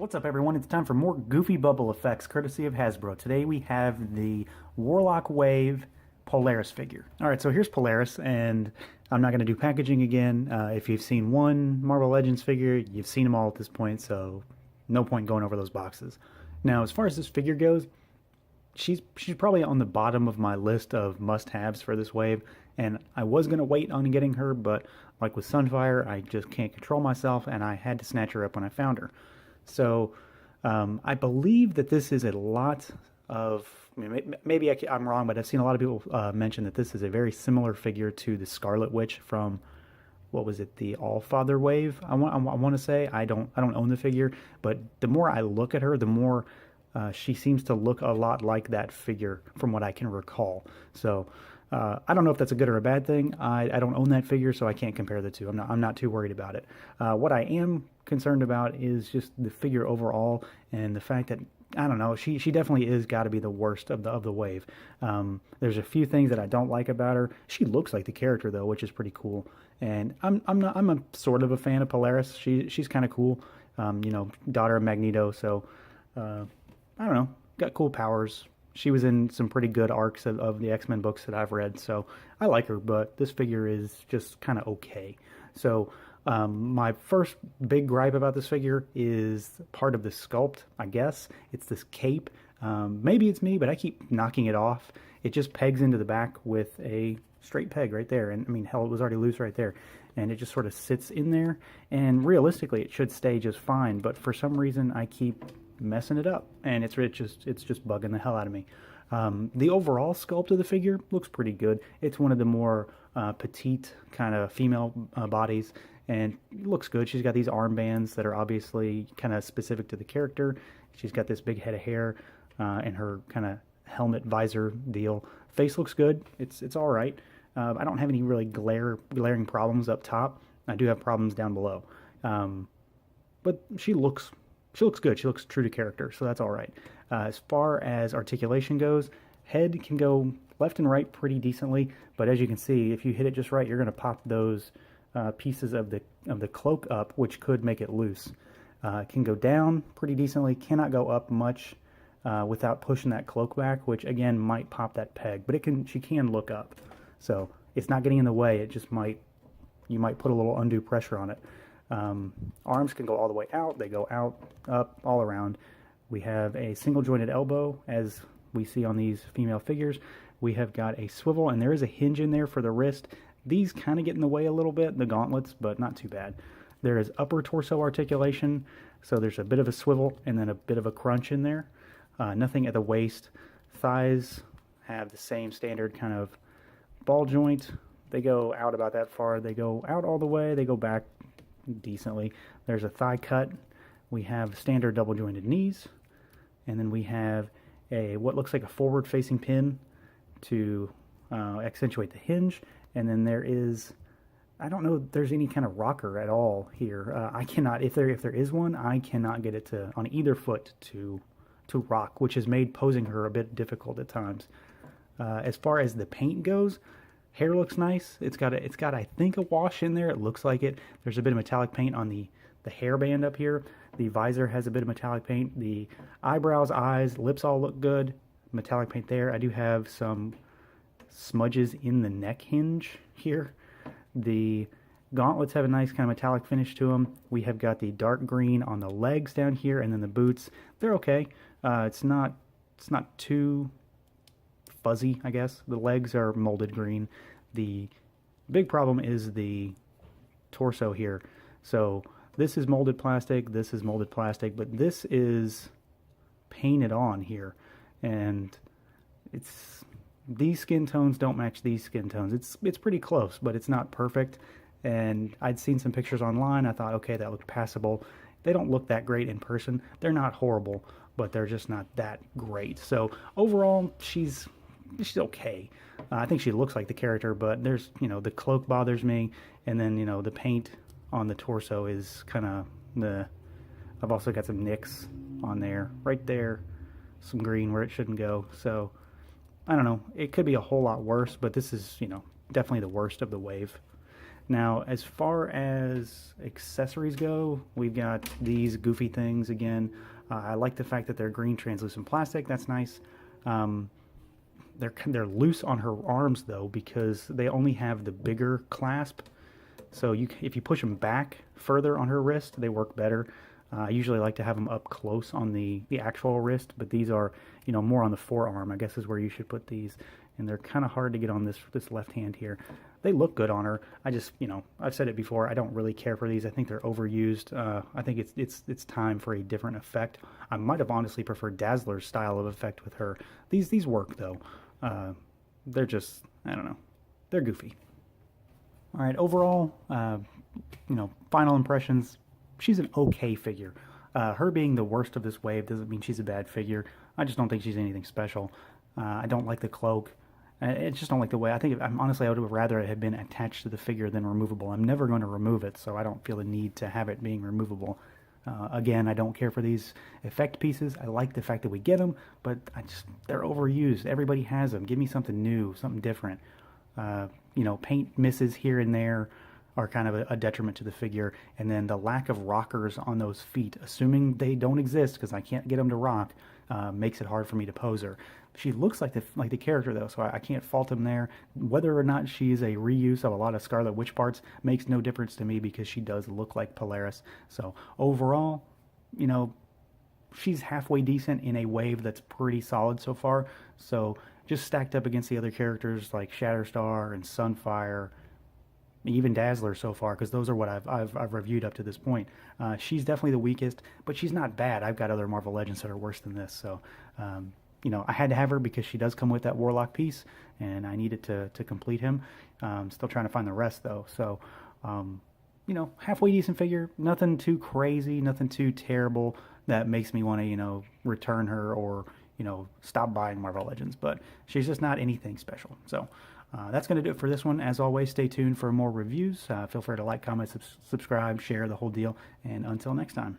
What's up, everyone? It's time for more goofy bubble effects courtesy of Hasbro. Today we have the Warlock Wave Polaris figure. Alright, so here's Polaris, and I'm not going to do packaging again. If you've seen one Marvel Legends figure, you've seen them all at this point, so no point going over those boxes. Now, as far as this figure goes, she's probably on the bottom of my list of must-haves for this wave, and I was going to wait on getting her, but like with Sunfire, I just can't control myself, and I had to snatch her up when I found her. So I believe that this is a lot of, maybe I'm wrong, but I've seen a lot of people mention that this is a very similar figure to the Scarlet Witch from, what was it, the Allfather wave? I want to say. I don't own the figure, but the more I look at her, the more she seems to look a lot like that figure from what I can recall. So I don't know if that's a good or a bad thing. I don't own that figure, so I can't compare the two. I'm not too worried about it. What I am concerned about is just the figure overall and the fact that, I don't know, she definitely is got to be the worst of the wave. There's a few things that I don't like about her. She looks like the character though, which is pretty cool. And I'm a sort of a fan of Polaris. She's kind of cool. You know, daughter of Magneto, so I don't know, got cool powers. She was in some pretty good arcs of the X-Men books that I've read, so I like her, but this figure is just kind of okay. So my first big gripe about this figure is part of the sculpt, I guess. It's this cape. Maybe it's me, but I keep knocking it off. It just pegs into the back with a straight peg right there, and I mean, hell, it was already loose right there. And it just sort of sits in there, and realistically, it should stay just fine, but for some reason, I keep messing it up, and it's just bugging the hell out of me. The overall sculpt of the figure looks pretty good. It's one of the more petite kind of female bodies, and it looks good. She's got these armbands that are obviously kind of specific to the character. She's got this big head of hair and her kind of helmet visor deal. Face looks good. It's all right. I don't have any really glaring problems up top. I do have problems down below, but she looks good. She looks true to character, so that's all right. As far as articulation goes, head can go left and right pretty decently, but as you can see, if you hit it just right, you're going to pop those pieces of the cloak up, which could make it loose. It can go down pretty decently, cannot go up much without pushing that cloak back, which again might pop that peg, but she can look up. So it's not getting in the way, it just you might put a little undue pressure on it. Arms can go all the way out, they go out, up, all around. We have a single jointed elbow, as we see on these female figures. We have got a swivel, and there is a hinge in there for the wrist. These kind of get in the way a little bit, the gauntlets, but not too bad. There is upper torso articulation, so there's a bit of a swivel and then a bit of a crunch in there. Nothing at the waist. Thighs have the same standard kind of ball joint. They go out about that far. They go out all the way. They go back decently. There's a thigh cut. We have standard double jointed knees, and then we have what looks like a forward facing pin to accentuate the hinge, and then there is, I don't know if there's any kind of rocker at all here. I cannot, if there is one, I cannot get it to on either foot to rock, which has made posing her a bit difficult at times. As far as the paint goes, hair looks nice. It's got I think a wash in there. It looks like it. There's a bit of metallic paint on the hairband up here. The visor has a bit of metallic paint. The eyebrows, eyes, lips all look good. Metallic paint there. I do have some smudges in the neck hinge here. The gauntlets have a nice kind of metallic finish to them. We have got the dark green on the legs down here, and then the boots. They're okay. It's not too fuzzy, I guess. The legs are molded green. The big problem is the torso here. So this is molded plastic, this is molded plastic, but this is painted on here. And these skin tones don't match these skin tones. It's pretty close, but it's not perfect. And I'd seen some pictures online. I thought, okay, that looked passable. They don't look that great in person. They're not horrible, but they're just not that great. So overall, she's okay. I think she looks like the character, but there's, the cloak bothers me, and then, the paint on the torso is kind of I've also got some nicks on there, right there, some green where it shouldn't go. So I don't know, it could be a whole lot worse, but this is, definitely the worst of the wave. Now, as far as accessories go, we've got these goofy things again. I like the fact that they're green translucent plastic. That's nice. Um, they're loose on her arms though because they only have the bigger clasp. So if you push them back further on her wrist, they work better. I usually like to have them up close on the actual wrist, but these are, more on the forearm, I guess is where you should put these. And they're kind of hard to get on this left hand here. They look good on her. I just, I've said it before, I don't really care for these. I think they're overused. I think it's time for a different effect. I might have honestly preferred Dazzler's style of effect with her. These work though. They're just, I don't know, they're goofy. All right, overall, final impressions, she's an okay figure. Her being the worst of this wave doesn't mean she's a bad figure. I just don't think she's anything special. I don't like the cloak. I just don't like the way. Honestly, I would have rather it had been attached to the figure than removable. I'm never going to remove it, so I don't feel the need to have it being removable. Again, I don't care for these effect pieces. I like the fact that we get them, but they're overused. Everybody has them. Give me something new, something different. Paint misses here and there are kind of a detriment to the figure. And then the lack of rockers on those feet, assuming they don't exist because I can't get them to rock, makes it hard for me to pose her. She looks like the character though, so I can't fault him there. Whether or not she's a reuse of a lot of Scarlet Witch parts makes no difference to me because she does look like Polaris. So overall, she's halfway decent in a wave that's pretty solid so far. So just stacked up against the other characters like Shatterstar and Sunfire, even Dazzler so far, because those are what I've reviewed up to this point. She's definitely the weakest, but she's not bad. I've got other Marvel Legends that are worse than this. So, I had to have her because she does come with that Warlock piece, and I needed to complete him. Still trying to find the rest though. So, halfway decent figure. Nothing too crazy, nothing too terrible that makes me want to, return her or, stop buying Marvel Legends. But she's just not anything special. So. That's going to do it for this one. As always, stay tuned for more reviews. Feel free to like, comment, subscribe, share the whole deal. And until next time.